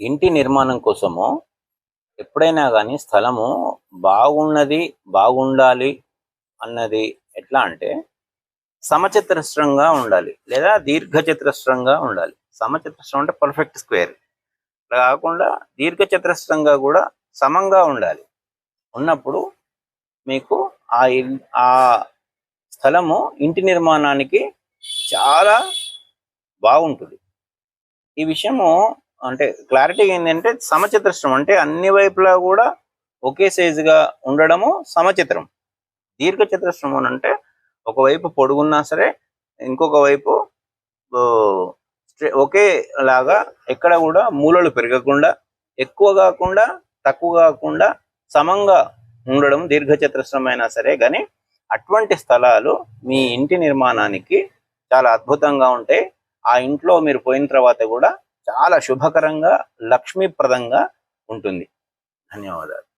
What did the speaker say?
ఇంటి నిర్మాణం కోసము ఎప్పుడైనా కానీ స్థలము బాగున్నది, బాగుండాలి అన్నది ఎట్లా అంటే సమచతురస్రంగా ఉండాలి లేదా దీర్ఘచతురస్రంగా ఉండాలి. సమచతురస్రం అంటే పర్ఫెక్ట్ స్క్వేర్. అలా కాకుండా దీర్ఘచతురస్రంగా కూడా సమంగా ఉండాలి. ఉన్నప్పుడు మీకు ఆ స్థలము ఇంటి నిర్మాణానికి చాలా బాగుంటుంది. ఈ విషయము అంటే క్లారిటీ ఏంటంటే సమచతురస్రం అంటే అన్ని వైపులా కూడా ఒకే సైజుగా ఉండడము సమచతురం. దీర్ఘచతురస్రం అంటే ఒకవైపు పొడుగున్నా సరే ఇంకొక వైపు ఒకేలాగా ఎక్కడ కూడా మూలలు పెరగకుండా, ఎక్కువ కాకుండా తక్కువ కాకుండా సమంగా ఉండడం దీర్ఘచతురస్రం అయినా సరే. కానీ అటువంటి స్థలాలు మీ ఇంటి నిర్మాణానికి చాలా అద్భుతంగా ఉంటాయి. ఆ ఇంట్లో మీరు పోయిన తర్వాత కూడా చాలా శుభకరంగా, లక్ష్మీప్రదంగా ఉంటుంది. ధన్యవాదాలు.